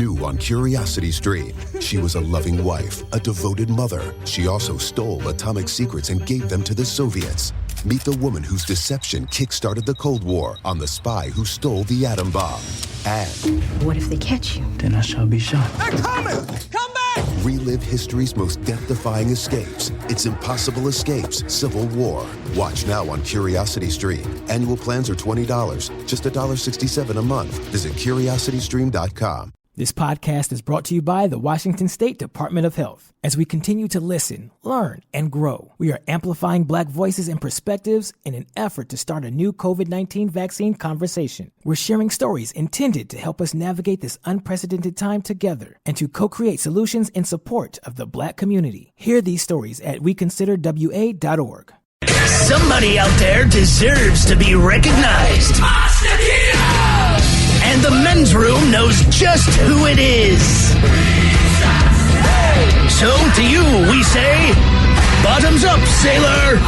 New on Curiosity Stream. She was a loving wife, a devoted mother. She also stole atomic secrets and gave them to the Soviets. Meet the woman whose deception kick-started the Cold War on the spy who stole the atom bomb. And what if they catch you? Then I shall be shot. They're coming! Come back! relive history's most death-defying escapes. It's Impossible Escapes, Civil War. Watch now on Curiosity Stream. Annual plans are $20, just $1.67 a month. Visit curiositystream.com. This podcast is brought to you by the Washington State Department of Health. As we continue to listen, learn, and grow, we are amplifying Black voices and perspectives in an effort to start a new COVID-19 vaccine conversation. We're sharing stories intended to help us navigate this unprecedented time together and to co-create solutions in support of the Black community. Hear these stories at weconsiderwa.org. Somebody out there deserves to be recognized. And the men's room knows just who it is. So to you, we say, bottoms up, sailor.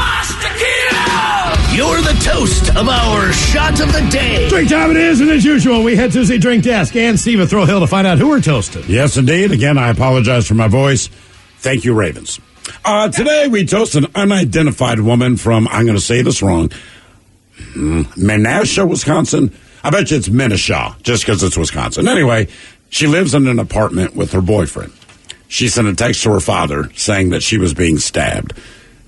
You're the toast of our shot of the day. Drink time it is, and as usual, we head to the drink desk and Steve at Thrill Hill to find out who we're toasting. Yes, indeed. Again, I apologize for my voice. Thank you, Ravens. Today, we toast an unidentified woman from, I'm going to say this wrong, Menasha, Wisconsin. I bet you it's Menasha, just because it's Wisconsin. Anyway, she lives in an apartment with her boyfriend. She sent a text to her father saying that she was being stabbed.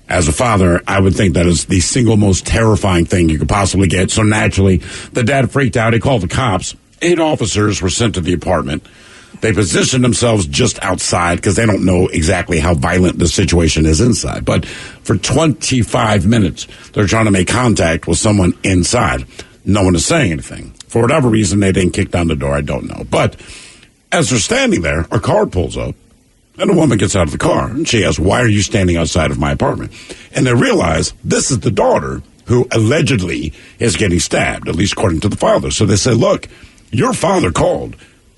As a father, I would think that is the single most terrifying thing you could possibly get. So naturally, the dad freaked out. He called the cops. 8 officers were sent to the apartment. They positioned themselves just outside because they don't know exactly how violent the situation is inside. But for 25 minutes, they're trying to make contact with someone inside. No one is saying anything. For whatever reason, they didn't kick down the door. I don't know. But as they're standing there, a car pulls up, and a woman gets out of the car. And she asks, why are you standing outside of my apartment? And they realize this is the daughter who allegedly is getting stabbed, at least according to the father. So they say, look, your father called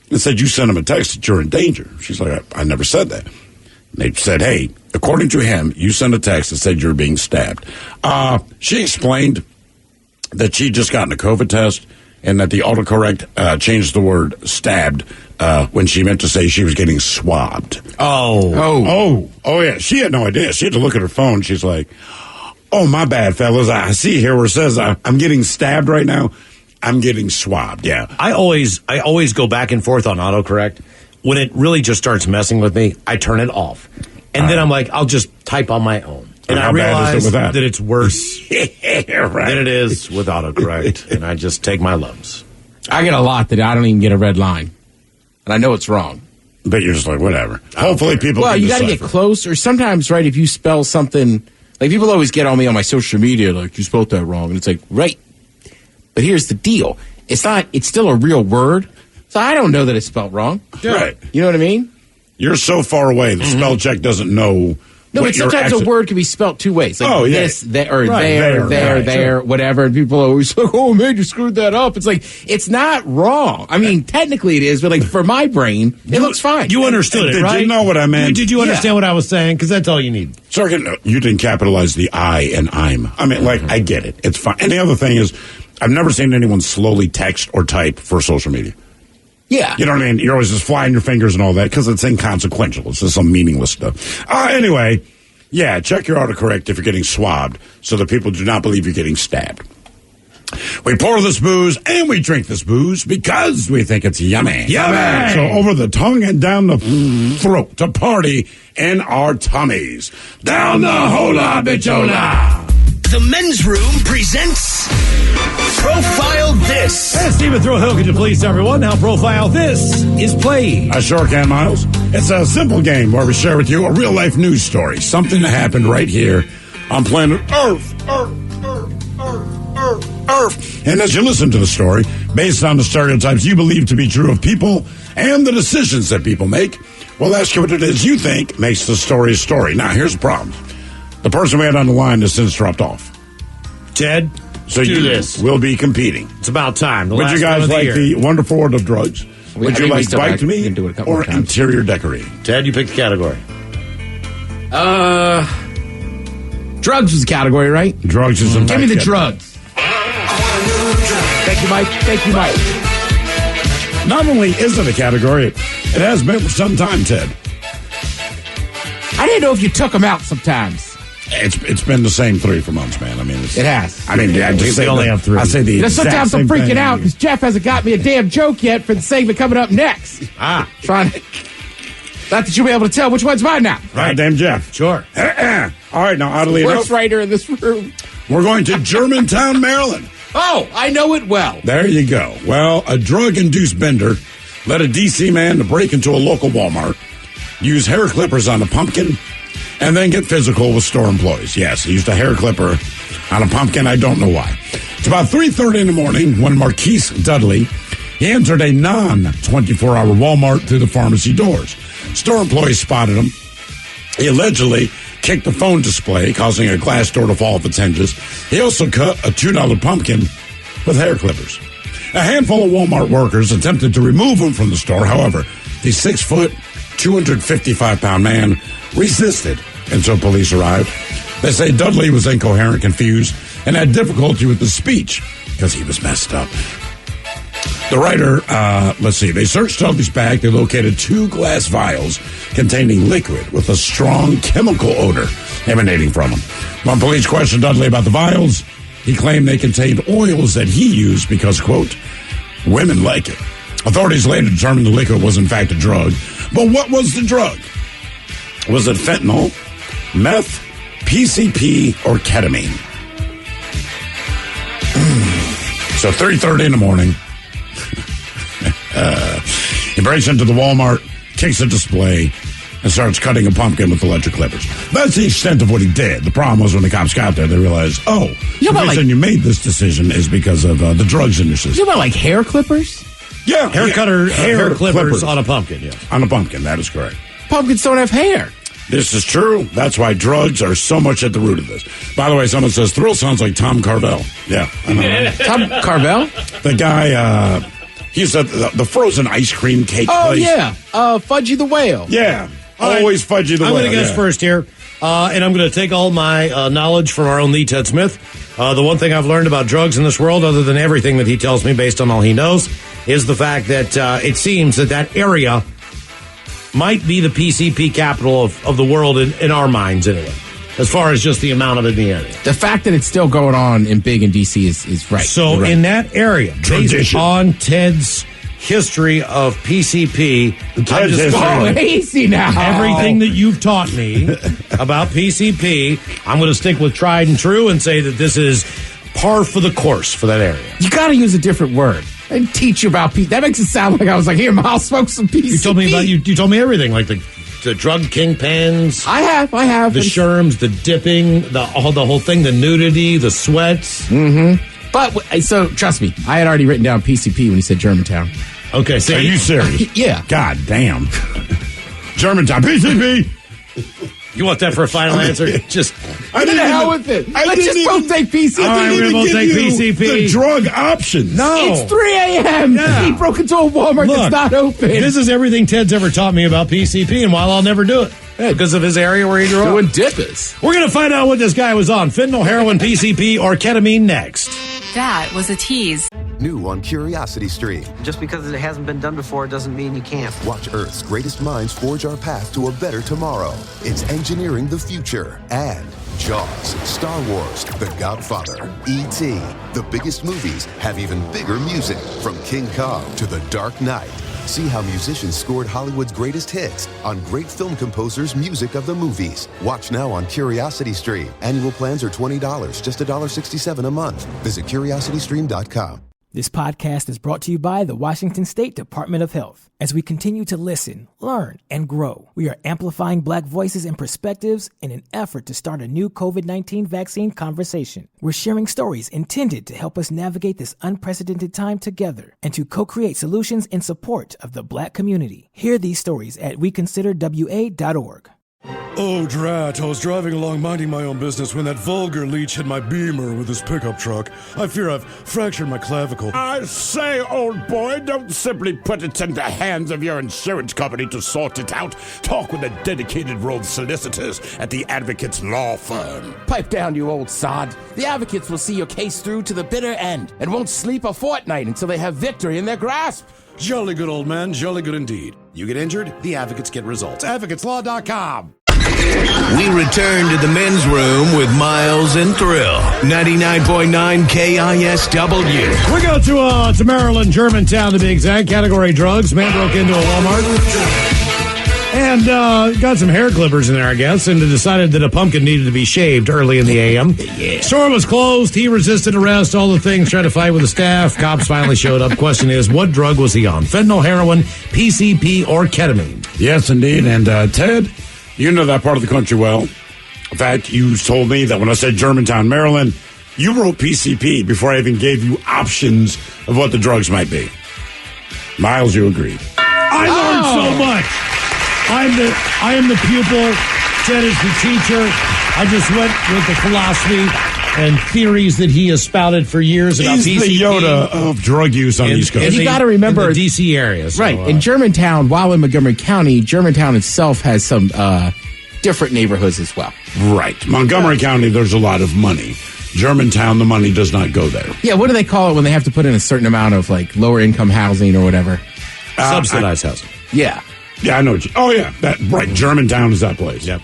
and said you sent him a text that you're in danger. She's like, I never said that. And they said, hey, according to him, you sent a text that said you're being stabbed. She explained that she'd just gotten a COVID test and that the autocorrect changed the word stabbed when she meant to say she was getting swabbed. Oh, yeah. She had no idea. She had to look at her phone. She's like, oh, my bad, fellas. I see here where it says I'm getting stabbed right now. I'm getting swabbed, yeah. I always go back and forth on autocorrect. When it really just starts messing with me, I turn it off. And then I'm like, I'll just type on my own. And I realize that it's worse than it is with autocorrect. And I just take my lumps. I get a lot that I don't even get a red line. And I know it's wrong. But you're just like, whatever. Hopefully people Well, can you got to get close. Or sometimes, right, if you spell something, like people always get on me on my social media, like, you spelled that wrong. And it's like, right. But here's the deal. It's still a real word. So I don't know that it's spelled wrong. Yeah. Right. You know what I mean? You're so far away, the spell check doesn't know. No, but sometimes a word can be spelt two ways. Like this, that, or there, whatever. And people are always like, oh, man, you screwed that up. It's like, it's not wrong. I mean, technically it is, but like for my brain, it looks fine. You understood it, right? Did you know what I meant? Did you understand what I was saying? Because that's all you need. Sorry, you didn't capitalize the I and I'm. I mean, like, I get it. It's fine. And the other thing is, I've never seen anyone slowly text or type for social media. Yeah. You know what I mean? You're always just flying your fingers and all that because it's inconsequential. It's just some meaningless stuff. Anyway, yeah, check your autocorrect if you're getting swabbed so that people do not believe you're getting stabbed. We pour this booze and we drink this booze because we think it's yummy. Yummy! So over the tongue and down the throat to party in our tummies. Down the hola bichola. The men's room presents Profile This. Hey, Steve at Thrill Hill, could you please tell everyone how Profile This is played? I sure can, Miles. It's a simple game where we share with you a real-life news story, something that happened right here on planet Earth. And as you listen to the story, based on the stereotypes you believe to be true of people and the decisions that people make, we'll ask you what it is you think makes the story a story. Now, here's the problem. The person we had on the line has since dropped off. Ted, so you will be competing. It's about time. Would you guys like the wonderful world of drugs? Would you like Bite Me or interior decorating? Ted, you pick the category. Drugs is the category, right? Drugs is Give me the drugs. Thank you, Mike. Not only is it a category, It has been for some time, Ted. I didn't know if you took them out sometimes. It's been the same 3 for months, man. I mean, it has. I mean, I just only have 3. I say the exact sometimes I'm same freaking thing. out because Jeff hasn't got me a damn joke yet for the segment coming up next. Trying to... Not that you'll be able to tell which one's mine now. Right, damn Jeff. Sure. All right, now, oddly enough, Worst writer in this room. we're going to Germantown, Maryland. Oh, I know it well. There you go. Well, a drug-induced bender led a D.C. man to break into a local Walmart, use hair clippers on a pumpkin, and then get physical with store employees. Yes, he used a hair clipper on a pumpkin. I don't know why. It's about 3:30 in the morning when Marquise Dudley, he entered a non-24-hour Walmart through the pharmacy doors. Store employees spotted him. He allegedly kicked the phone display, causing a glass door to fall off its hinges. He also cut a $2 pumpkin with hair clippers. A handful of Walmart workers attempted to remove him from the store. However, the 6-foot, 255-pound man resisted until police arrived. They say Dudley was incoherent, confused, and had difficulty with his speech because he was messed up. The writer, they searched Dudley's bag. They located 2 glass vials containing liquid with a strong chemical odor emanating from them. When police questioned Dudley about the vials, he claimed they contained oils that he used because, quote, women like it. Authorities later determined the liquid was in fact a drug. But what was the drug? Was it fentanyl, meth, PCP, or ketamine? So 3:30 in the morning, he breaks into the Walmart, kicks a display, and starts cutting a pumpkin with electric clippers. That's the extent of what he did. The problem was when the cops got there, they realized, the reason you made this decision is because of the drugs in your system. You know about like hair clippers? Yeah. Hair clippers on a pumpkin, yes. On a pumpkin, that is correct. Pumpkins don't have hair. This is true. That's why drugs are so much at the root of this. By the way, someone says Thrill sounds like Tom Carvel. Yeah. Tom Carvel? The guy, he's the frozen ice cream cake place. Yeah. Fudgy the Whale. Yeah. Always Fudgy the Whale. I'm going to guess first here, and I'm going to take all my knowledge from our own Lee Ted Smith. The one thing I've learned about drugs in this world, other than everything that he tells me based on all he knows, is the fact that it seems that area might be the PCP capital of the world in our minds, anyway, as far as just the amount of it in the area. The fact that it's still going on in big in D.C. is right. So right. In that area, based on Ted's history of PCP, easy now. Everything that you've taught me about PCP, I'm going to stick with tried and true and say that this is par for the course for that area. You got to use a different word. I didn't teach you about PCP. That makes it sound like I was like, here, Miles, smoke some PCP. You told me about you told me everything, like the drug kingpins. I have. The sherms, the dipping, the whole thing, the nudity, the sweats. Mm-hmm. But, so, trust me, I had already written down PCP when he said Germantown. Okay, so are you serious? Yeah. God damn. Germantown, PCP. You want that for a final answer? Just I didn't hell with it. Let's just both take PCP. All right, we're both take PCP. The drug options. No. It's 3 a.m. Yeah. He broke into a Walmart that's not open. This is everything Ted's ever taught me about PCP, and while I'll never do it because of his area where he grew up. Doing dippers. We're going to find out what this guy was on. Fentanyl, heroin, PCP, or ketamine next. That was a tease. New on Curiosity Stream. Just because it hasn't been done before doesn't mean you can't. Watch Earth's greatest minds forge our path to a better tomorrow. It's engineering the future. And Jaws, Star Wars, The Godfather, E.T. The biggest movies have even bigger music. From King Kong to The Dark Knight. See how musicians scored Hollywood's greatest hits on great film composers' music of the movies. Watch now on Curiosity Stream. Annual plans are $20, just $1.67 a month. Visit CuriosityStream.com. This podcast is brought to you by the Washington State Department of Health. As we continue to listen, learn, and grow, we are amplifying Black voices and perspectives in an effort to start a new COVID-19 vaccine conversation. We're sharing stories intended to help us navigate this unprecedented time together and to co-create solutions in support of the Black community. Hear these stories at weconsiderwa.org. Oh, drat. I was driving along minding my own business when that vulgar leech hit my Beamer with his pickup truck. I fear I've fractured my clavicle. I say, old boy, don't simply put it in the hands of your insurance company to sort it out. Talk with the dedicated road solicitors at the Advocates Law Firm. Pipe down, you old sod. The Advocates will see your case through to the bitter end and won't sleep a fortnight until they have victory in their grasp. Jolly good, old man. Jolly good indeed. You get injured, the advocates get results. AdvocatesLaw.com. We return to the men's room with Miles and Thrill. 99.9 KISW. We go to Maryland, Germantown to be exact. Category drugs. Man broke into a Walmart and got some hair clippers in there, I guess, and decided that a pumpkin needed to be shaved early in the a.m. Yeah. Store was closed. He resisted arrest. All the things, tried to fight with the staff. Cops finally showed up. Question is, what drug was he on? Fentanyl, heroin, PCP, or ketamine? Yes, indeed. And Ted, you know that part of the country well. In fact, you told me that when I said Germantown, Maryland, you wrote PCP before I even gave you options of what the drugs might be. Miles, you agreed. I learned so much. I am the pupil. Ted is the teacher. I just went with the philosophy and theories that he has spouted for years about He's PCP. the Yoda of drug use on the East Coast. And you got to remember in the D.C. area. So, right. In Germantown, while in Montgomery County, Germantown itself has some different neighborhoods as well. Right. Montgomery County, there's a lot of money. Germantown, the money does not go there. Yeah, what do they call it when they have to put in a certain amount of like lower income housing or whatever? Subsidized housing. Yeah. Yeah, I know. Oh, yeah. Right. Germantown is that place. Yep.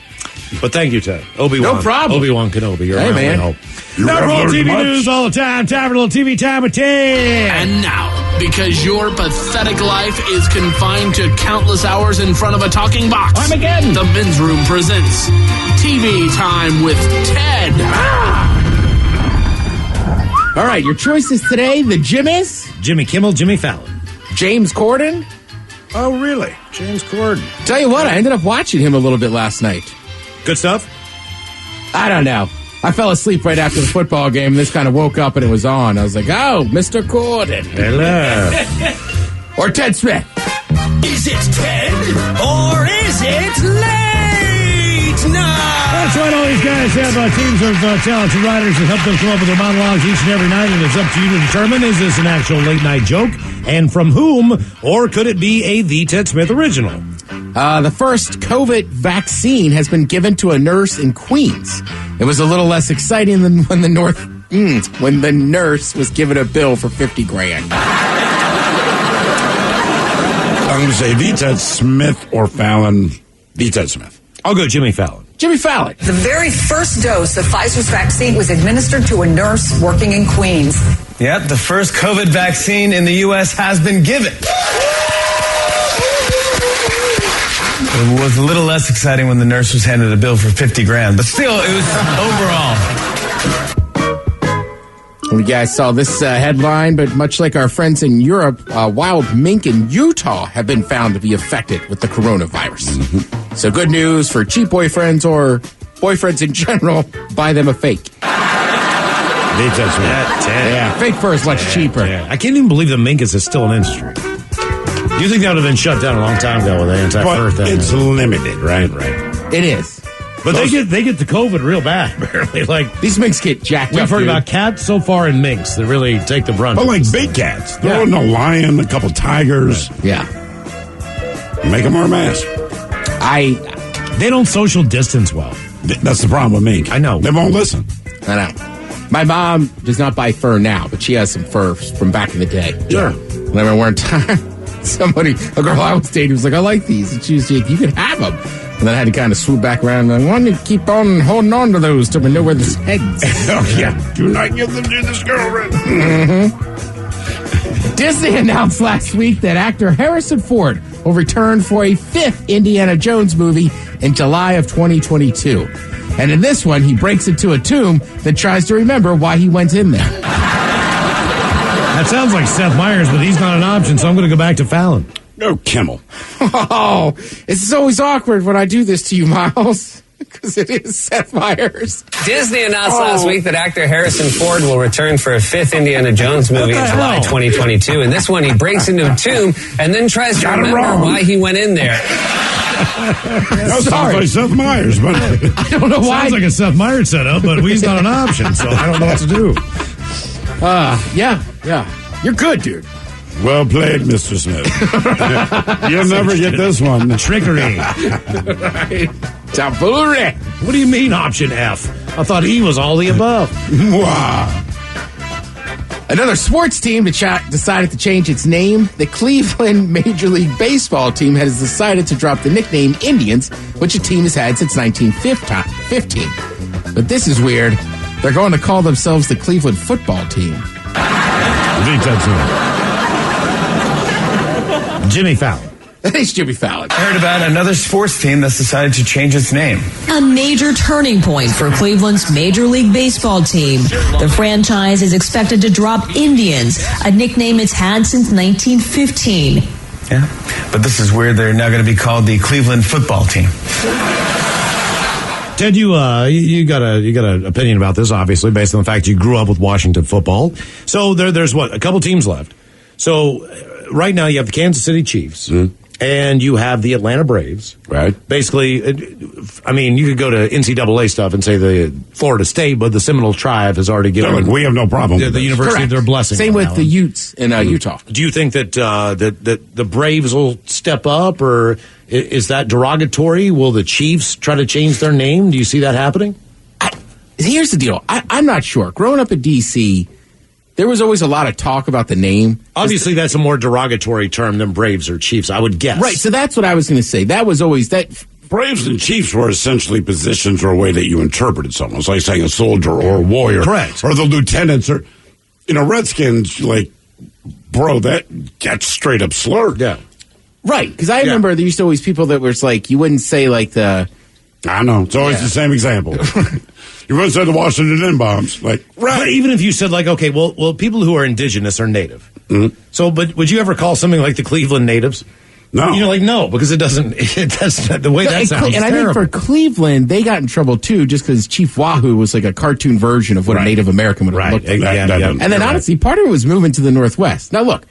But thank you, Ted. Obi-Wan. No problem. Obi-Wan Kenobi. You're hey, my man. hope. Never roll TV news all the time. Time for a little TV time of 10. And now, because your pathetic life is confined to countless hours in front of a talking box, Armageddon. The Men's Room presents TV Time with Ted. All right, your choices today, the Jimmys. Jimmy Kimmel, Jimmy Fallon. James Corden. Oh, really? James Corden. Tell you what, I ended up watching him a little bit last night. Good stuff? I don't know. I fell asleep right after the football game, and this kind of woke up and it was on. I was like, oh, Mr. Corden. Hello. Or Ted Smith. Is it Ted or is it late night? That's right. All these guys have teams of talented writers that help them come up with their monologues each and every night, and it's up to you to determine, is this an actual late-night joke, and from whom, or could it be a The Ted Smith original? The first COVID vaccine has been given to a nurse in Queens. It was a little less exciting than when the nurse was given a bill for $50,000. I'm going to say the Ted Smith or Fallon. The Ted Smith. I'll go Jimmy Fallon. Jimmy Fallon. The very first dose of Pfizer's vaccine was administered to a nurse working in Queens. Yep, the first COVID vaccine in the U.S. has been given. It was a little less exciting when the nurse was handed a bill for $50,000, but still, it was overall. You guys saw this headline, but much like our friends in Europe, wild mink in Utah have been found to be affected with the coronavirus. Mm-hmm. So good news for cheap boyfriends or boyfriends in general, buy them a fake. Yeah, fake fur is much cheaper. Yeah. I can't even believe the mink is still an industry. Do you think that would have been shut down a long time ago with the anti-fur thing? It's limited, right? It is. But they get the COVID real bad, apparently. Like, these minks get jacked up. We've heard about cats so far and minks that really take the brunt. But like big cats. Throw in a lion, a couple tigers. Right. Yeah. Make them wear a mask. They don't social distance well. That's the problem with mink. I know. They won't listen. I know. My mom does not buy fur now, but she has some fur from back in the day. Sure. And I remember one time, a girl I was dating was like, I like these. And she was like, you can have them. And then I had to kind of swoop back around and I wanted to keep on holding on to those till we know where this heads. Oh, yeah. Do not give them to this girlfriend. Mm-hmm. Disney announced last week that actor Harrison Ford will return for a fifth Indiana Jones movie in July of 2022. And in this one, he breaks into a tomb that tries to remember why he went in there. That sounds like Seth Meyers, but he's not an option, so I'm going to go back to Fallon. No, Kimmel. Oh, it's always awkward when I do this to you, Miles, because it is Seth Meyers. Disney announced last week that actor Harrison Ford will return for a fifth Indiana Jones movie in July 2022. In this one, he breaks into a tomb and then tries to remember why he went in there. That sounds like Seth Meyers, but I don't know why. Sounds like a Seth Meyers setup, but he's not an option, so I don't know what to do. Yeah. You're good, dude. Well played, Mr. Smith. You'll never get this one. Trickery. Right. Tabooey. What do you mean option F? I thought E was all the above. Wow. Another sports team decided to change its name. The Cleveland Major League Baseball team has decided to drop the nickname Indians, which the team has had since 1915. But this is weird. They're going to call themselves the Cleveland Football Team. Jimmy Fallon. That is Jimmy Fallon. I heard about another sports team that's decided to change its name. A major turning point for Cleveland's Major League Baseball team. The franchise is expected to drop Indians, a nickname it's had since 1915. Yeah, but this is weird. They're now going to be called the Cleveland Football Team. Ted, you got an opinion about this, obviously, based on the fact you grew up with Washington football. So there's a couple teams left. So right now you have the Kansas City Chiefs. Mm-hmm. And you have the Atlanta Braves. Right. Basically, I mean, you could go to NCAA stuff and say the Florida State, but the Seminole Tribe has already given. We have no problem with the university. Correct. Their blessing. Same with the Utes in Utah. Do you think that the Braves will step up, or is that derogatory? Will the Chiefs try to change their name? Do you see that happening? Here's the deal. I'm not sure. Growing up in D.C., there was always a lot of talk about the name. Obviously, that's a more derogatory term than Braves or Chiefs, I would guess. Right, so that's what I was going to say. That was always that. Braves and Chiefs were essentially positions or a way that you interpreted someone. It's like saying a soldier or a warrior. Correct. Or the lieutenants or, Redskins, bro, that's straight up slurred. Yeah. Right, because I remember there used to always people that were you wouldn't say the. I know. It's always the same example. You wouldn't say the Washington N-bombs. Right. But even if you said, okay, well, people who are indigenous are native. Mm-hmm. So, but would you ever call something like the Cleveland natives? No. No, because that's not the way that sounds. And I think for Cleveland, they got in trouble, too, just because Chief Wahoo was like a cartoon version of what a Native American would have looked like. And then, honestly, part of it was moving to the Northwest. Now, look.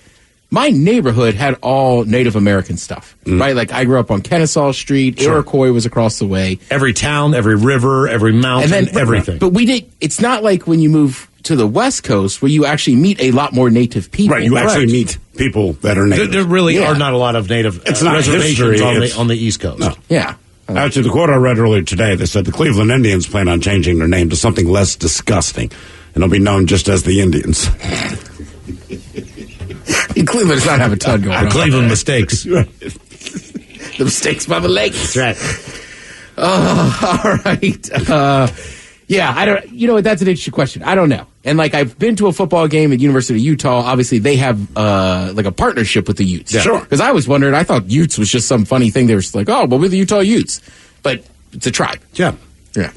My neighborhood had all Native American stuff, right? I grew up on Kennesaw Street. Sure. Iroquois was across the way. Every town, every river, every mountain, everything. But it's not like when you move to the West Coast where you actually meet a lot more Native people. Right, you actually meet people that are Native. There really are not a lot of Native reservations on the East Coast. No. Yeah. Actually, the quote I read earlier today, they said the Cleveland Indians plan on changing their name to something less disgusting, and they'll be known just as the Indians. Cleveland does not have a ton going on. Cleveland mistakes. The mistakes by the lake. That's right. All right. I don't. That's an interesting question. I don't know. And I've been to a football game at University of Utah. Obviously, they have a partnership with the Utes. Yeah. Sure. Because I was wondering, I thought Utes was just some funny thing. They were we're the Utah Utes, but it's a tribe. Yeah. Yeah.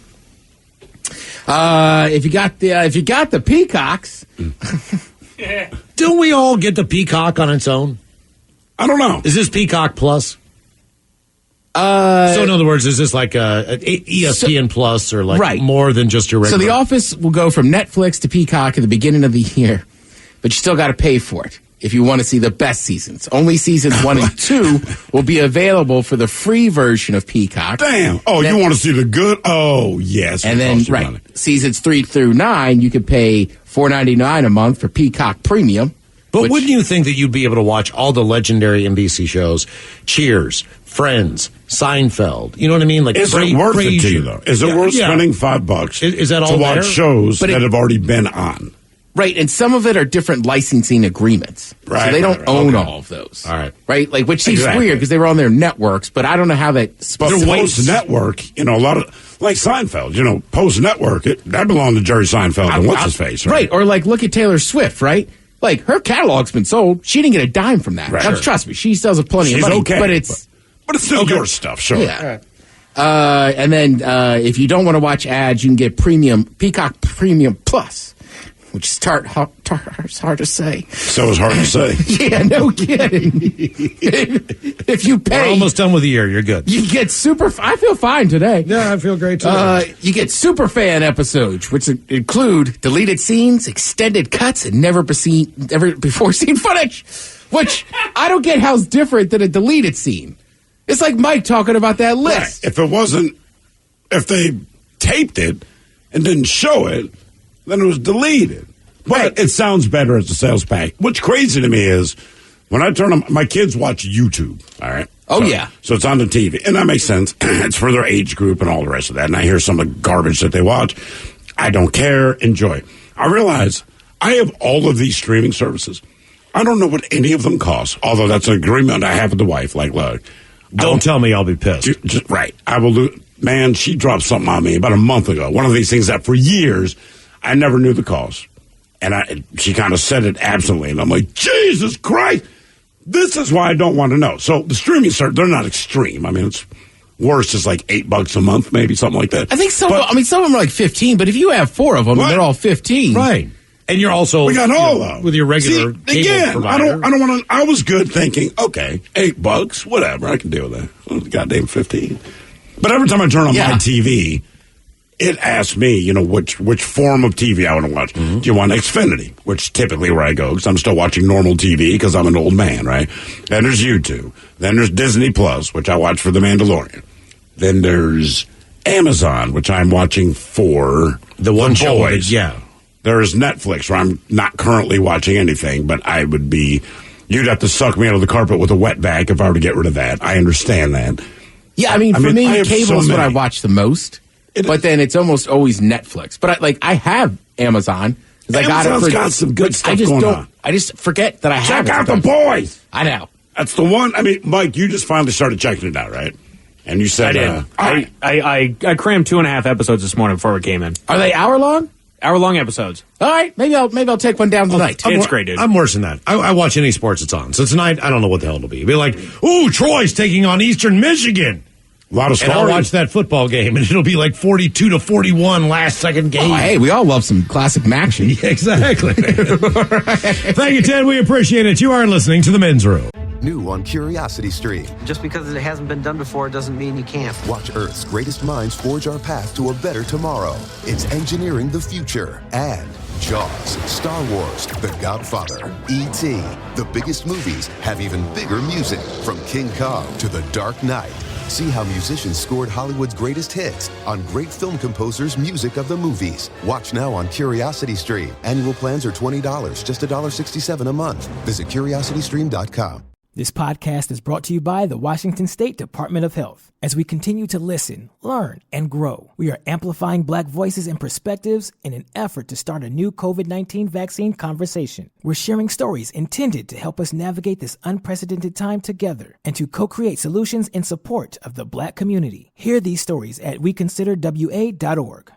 If you got the Peacocks. Don't we all get the Peacock on its own? I don't know. Is this Peacock Plus? So in other words, is this like an ESPN Plus or more than just your regular? So The Office will go from Netflix to Peacock at the beginning of the year, but you still got to pay for it if you want to see the best seasons. Only seasons 1 and 2 will be available for the free version of Peacock. Damn. Oh, you want to see the good? Oh, yes. And then, seasons 3 through 9, you could pay $4.99 a month for Peacock Premium. But wouldn't you think that you'd be able to watch all the legendary NBC shows? Cheers, Friends, Seinfeld. You know what I mean? Is it worth it to you, though? Is it worth spending $5 is that all to watch there? shows that have already been on? Right, and some of it are different licensing agreements. Right. So they don't own all of those. All right. Right? Which seems weird because they were on their networks, but I don't know how that's post-network, a lot of, like Seinfeld, post-network, that belonged to Jerry Seinfeld and what's-his-face, right? Right, or look at Taylor Swift, right? Her catalog's been sold. She didn't get a dime from that. Right. Now, trust me, she sells plenty of money. Okay, but it's still your stuff, sure. Yeah. And then if you don't want to watch ads, you can get Peacock Premium Plus, which is hard to say. So it's hard to say. Yeah, no kidding. If you pay... We're almost done with the year. You're good. You get I feel fine today. Yeah, I feel great too. You get super fan episodes, which include deleted scenes, extended cuts, and never before seen footage, which I don't get how's different than a deleted scene. It's like Mike talking about that list. Right. If they taped it and didn't show it, then it was deleted. But it sounds better as a sales pack. What's crazy to me is when I turn on, my kids watch YouTube, all right? So it's on the TV. And that makes sense. It's for their age group and all the rest of that. And I hear some of the garbage that they watch. I don't care. Enjoy. I realize I have all of these streaming services. I don't know what any of them cost, although that's an agreement I have with the wife. Like, look, don't tell me I'll be pissed. Right. I will do. Man, she dropped something on me about a month ago. One of these things that for years I never knew the cost. And she kind of said it absently. And I'm like, Jesus Christ, this is why I don't want to know. So the streaming service, they're not extreme. I mean, it's worse is like $8 a month, maybe something like that. I think some of them are like 15, but if you have 4 of them, and they're all 15. Right. And you're also we got all of them with your regular cable provider. I don't want to. I was good thinking, okay, $8, whatever, I can deal with that. Goddamn 15. But every time I turn on my TV, it asks me, which form of TV I want to watch. Mm-hmm. Do you want Xfinity, which typically where I go because I'm still watching normal TV because I'm an old man, right? Then there's YouTube. Then there's Disney Plus, which I watch for The Mandalorian. Then there's Amazon, which I'm watching for the boys. Yeah. There is Netflix, where I'm not currently watching anything, but I would be... You'd have to suck me out of the carpet with a wet bag if I were to get rid of that. I understand that. Yeah, I mean, for me, cable is what I watch the most, but then it's almost always Netflix. But I have Amazon. Amazon's got some good stuff going on. I just forget that I have it. Check out The Boys! I know. That's the one. I mean, Mike, you just finally started checking it out, right? And you said... I did. I crammed 2.5 episodes this morning before we came in. Are they hour-long? Hour-long episodes. All right, maybe I'll take one down tonight. It's great, dude. I'm worse than that. I watch any sports it's on. So tonight, I don't know what the hell it'll be. It'll be like, ooh, Troy's taking on Eastern Michigan. A lot of and I'll watch that football game, and it'll be like 42-41 last-second game. Oh, hey, we all love some classic action. Yeah, exactly. Thank you, Ted. We appreciate it. You are listening to The Men's Room. New on Curiosity Stream. Just because it hasn't been done before doesn't mean you can't. Watch Earth's greatest minds forge our path to a better tomorrow. It's engineering the future. And Jaws, Star Wars, The Godfather, E.T. The biggest movies have even bigger music. From King Kong to The Dark Knight. See how musicians scored Hollywood's greatest hits on great film composers' music of the movies. Watch now on Curiosity Stream. Annual plans are $20, just $1.67 a month. Visit curiositystream.com. This podcast is brought to you by the Washington State Department of Health. As we continue to listen, learn, and grow, we are amplifying Black voices and perspectives in an effort to start a new COVID-19 vaccine conversation. We're sharing stories intended to help us navigate this unprecedented time together and to co-create solutions in support of the Black community. Hear these stories at weconsiderwa.org.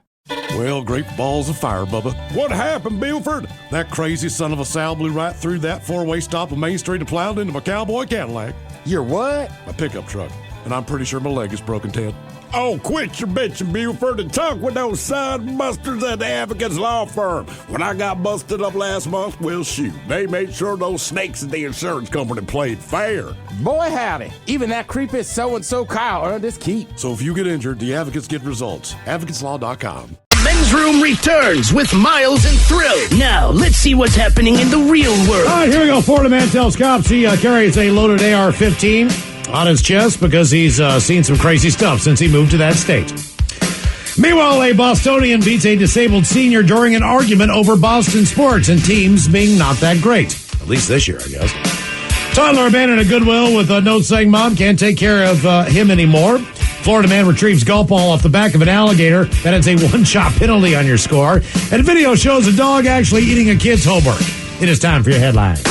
Well, great balls of fire, Bubba. What happened, Buford? That crazy son of a Sal blew right through that four-way stop on Main Street and plowed into my cowboy Cadillac. Your what? My pickup truck. And I'm pretty sure my leg is broken, Ted. Oh, quit your bitching, Buford, and talk with those side busters at the Advocates Law Firm. When I got busted up last month, well, shoot, they made sure those snakes at the insurance company played fair. Boy, howdy. Even that creepy so-and-so Kyle earned his keep. So if you get injured, the advocates get results. AdvocatesLaw.com. Men's Room returns with Miles and Thrill. Now, let's see what's happening in the real world. All right, here we go. Florida man tells cops he carries a loaded AR-15 on his chest because he's seen some crazy stuff since he moved to that state. Meanwhile, a Bostonian beats a disabled senior during an argument over Boston sports and teams being not that great. At least this year, I guess. Toddler abandoned a Goodwill with a note saying mom can't take care of him anymore. Florida man retrieves golf ball off the back of an alligator. That is a one-shot penalty on your score. And video shows a dog actually eating a kid's homework. It is time for your headlines.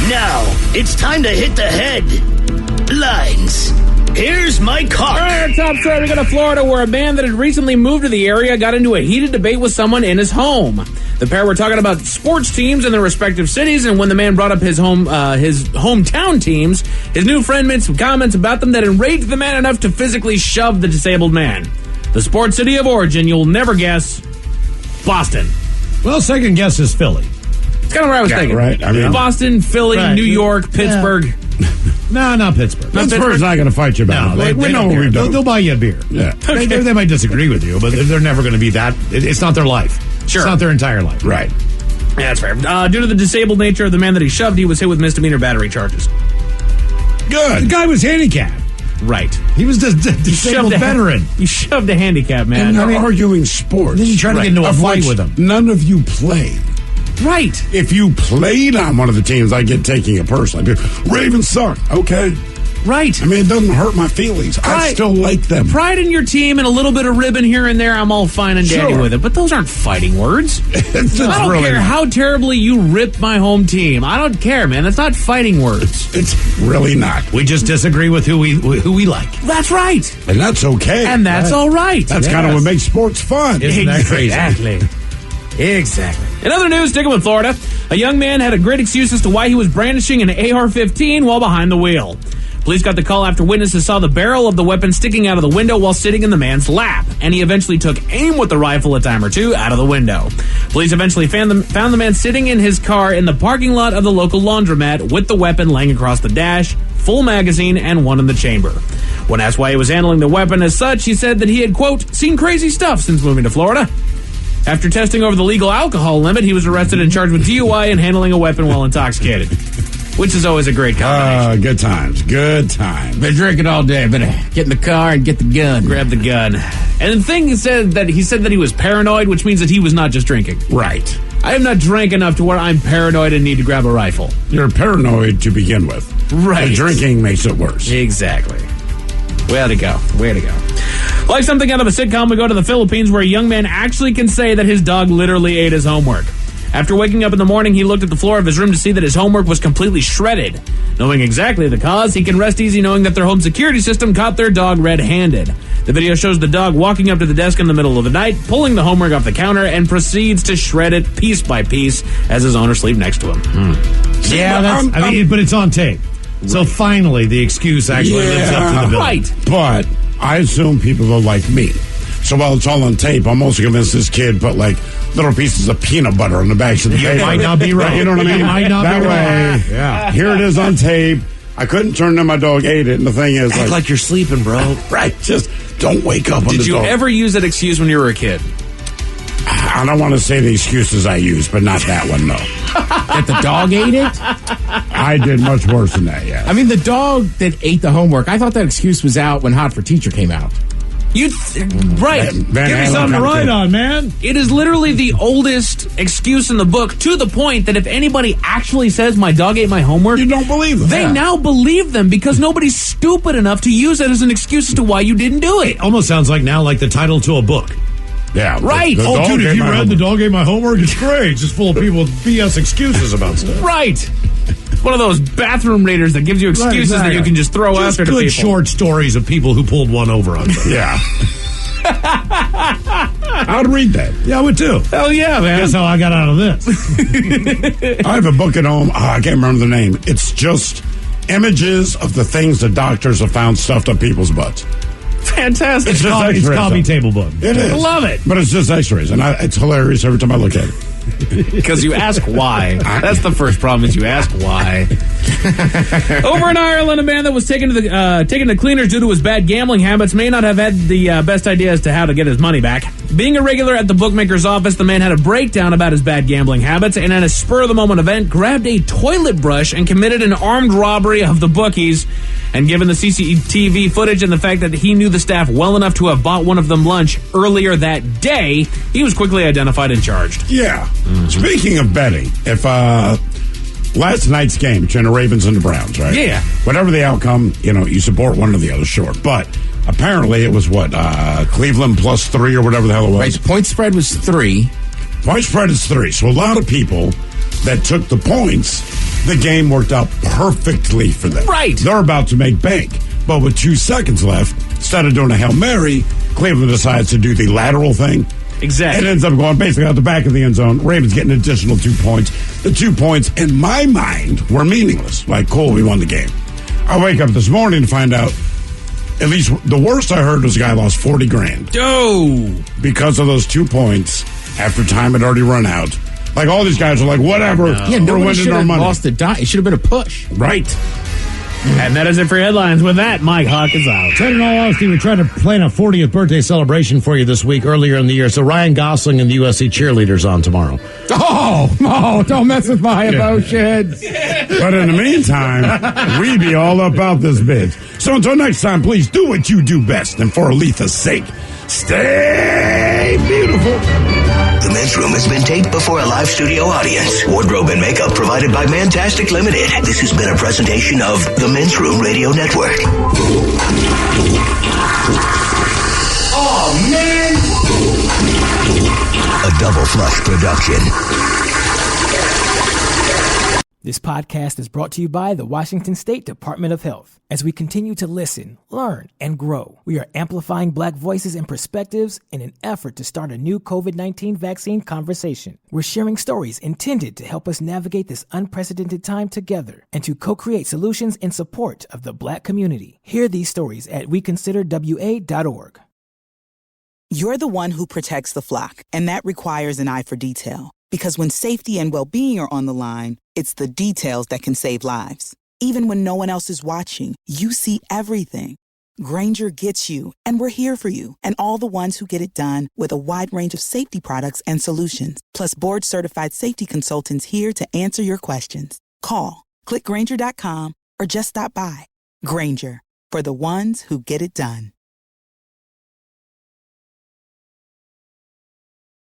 Now, it's time to hit the headlines. Here's Mike Hawk. All right, top story. We go to Florida, where a man that had recently moved to the area got into a heated debate with someone in his home. The pair were talking about sports teams in their respective cities, and when the man brought up his hometown teams, his new friend made some comments about them that enraged the man enough to physically shove the disabled man. The sports city of origin, you'll never guess, Boston. Well, second guess is Philly. It's kind of what I was thinking. Right. I mean, Boston, Philly, New York, Pittsburgh. No, not Pittsburgh. Pittsburgh's not going to fight you about it. We know what we've done. They'll buy you a beer. Yeah. Okay. They might disagree with you, but they're never going to be that. It's not their life. Sure. It's not their entire life. Right. Yeah, that's fair. Due to the disabled nature of the man that he shoved, he was hit with misdemeanor battery charges. Good. The guy was handicapped. Right. He was a disabled veteran. You shoved a handicap man. And they're arguing sports. Then you try to get into a fight with him. None of you played. Right. If you played on one of the teams, I get taking it personally. Ravens suck. Okay. Right. I mean, it doesn't hurt my feelings. I still like them. Pride in your team and a little bit of ribbon here and there, I'm all fine and dandy with it. But those aren't fighting words. I don't care how terribly you rip my home team. I don't care, man. That's not fighting words. It's really not. We just disagree with who we like. That's right. And that's okay. And that's all right. That's kind of what makes sports fun. Isn't that crazy? Exactly. In other news, sticking with Florida, a young man had a great excuse as to why he was brandishing an AR-15 while behind the wheel. Police got the call after witnesses saw the barrel of the weapon sticking out of the window while sitting in the man's lap, and he eventually took aim with the rifle a time or two out of the window. Police eventually found the man sitting in his car in the parking lot of the local laundromat with the weapon laying across the dash, full magazine, and one in the chamber. When asked why he was handling the weapon as such, he said that he had, quote, seen crazy stuff since moving to Florida. After testing over the legal alcohol limit, he was arrested and charged with DUI and handling a weapon while intoxicated. Which is always a great combination. Good times. Good times. Been drinking all day. Better get in the car and get the gun. Grab the gun. And the thing he said that he was paranoid, which means that he was not just drinking. Right. I am not drank enough to where I'm paranoid and need to grab a rifle. You're paranoid to begin with. Right. The drinking makes it worse. Exactly. Way to go. Way to go. Like something out of a sitcom, we go to the Philippines where a young man actually can say that his dog literally ate his homework. After waking up in the morning, he looked at the floor of his room to see that his homework was completely shredded. Knowing exactly the cause, he can rest easy knowing that their home security system caught their dog red-handed. The video shows the dog walking up to the desk in the middle of the night, pulling the homework off the counter, and proceeds to shred it piece by piece as his owner sleeps next to him. Yeah, but it's on tape. Right. So finally, the excuse actually lives up to the bill. Right. But I assume people are like me. So while it's all on tape, I'm also convinced this kid put like little pieces of peanut butter on the bags of the paper. You might not be right. You know what I mean? You might not that be way, right. Yeah. Here it is on tape. I couldn't turn to my dog ate it. And the thing is, act like you're sleeping, bro. Right. Just don't wake up on the dog. Did you ever use that excuse when you were a kid? I don't want to say the excuses I use, but not that one, no. That the dog ate it? I did much worse than that, yeah. I mean, the dog that ate the homework, I thought that excuse was out when Hot for Teacher came out. Right. Give me something to write on, man. It is literally the oldest excuse in the book, to the point that if anybody actually says my dog ate my homework, you don't believe them. They now believe them because nobody's stupid enough to use it as an excuse as to why you didn't do it. It almost sounds like now like the title to a book. Yeah. Right. Oh, dude, if you read The Dog Ate My Homework, it's great. It's just full of people with BS excuses about stuff. Right. One of those bathroom readers that gives you excuses that you can just throw after to people. Good short stories of people who pulled one over on them. Yeah. I would read that. Yeah, I would too. Hell yeah, man. That's how I got out of this. I have a book at home. I can't remember the name. It's just images of the things the doctors have found stuffed up people's butts. Fantastic. It's just it's coffee table book. It is. I love it. But it's just x-rays, and it's hilarious every time I look at it. Because you ask why. That's the first problem, is you ask why. Over in Ireland, a man that was taken to cleaners due to his bad gambling habits may not have had the best idea as to how to get his money back. Being a regular at the bookmaker's office, the man had a breakdown about his bad gambling habits, and at a spur-of-the-moment event, grabbed a toilet brush and committed an armed robbery of the bookies. And given the CCTV footage and the fact that he knew the staff well enough to have bought one of them lunch earlier that day, he was quickly identified and charged. Yeah. Mm-hmm. Speaking of betting, if last night's game between the Ravens and the Browns, right? Yeah. Whatever the outcome, you support one or the other, sure. But apparently it was Cleveland +3 or whatever the hell it was. Right, so point spread was 3. Point spread is 3. So a lot of people that took the points, the game worked out perfectly for them. Right. They're about to make bank. But with 2 seconds left, instead of doing a Hail Mary, Cleveland decides to do the lateral thing. Exactly. It ends up going basically out the back of the end zone. Ravens get an additional 2 points. The 2 points, in my mind, were meaningless. Like, cool, we won the game. I wake up this morning to find out, at least the worst I heard was a guy lost $40,000. Oh! Because of those 2 points after time had already run out. Like, all these guys are like, whatever. No. Yeah, we're winning our money. Lost the dime. It should have been a push. Right. And that is it for headlines. With that, Mike Hawk is out. Said in all honesty, we tried to plan a 40th birthday celebration for you this week earlier in the year. So Ryan Gosling and the USC cheerleaders on tomorrow. Oh, don't mess with my emotions. But in the meantime, we be all about this bitch. So until next time, please do what you do best. And for Aletha's sake, stay beautiful. The Men's Room has been taped before a live studio audience. Wardrobe and makeup provided by Mantastic Limited. This has been a presentation of the Men's Room Radio Network. Oh, man! A Double Flush production. This podcast is brought to you by the Washington State Department of Health. As we continue to listen, learn, and grow, we are amplifying Black voices and perspectives in an effort to start a new COVID-19 vaccine conversation. We're sharing stories intended to help us navigate this unprecedented time together and to co-create solutions in support of the Black community. Hear these stories at weconsiderwa.org. You're the one who protects the flock, and that requires an eye for detail. Because when safety and well-being are on the line, it's the details that can save lives. Even when no one else is watching, you see everything. Grainger gets you, and we're here for you, and all the ones who get it done with a wide range of safety products and solutions, plus board-certified safety consultants here to answer your questions. Call, click Grainger.com, or just stop by. Grainger, for the ones who get it done.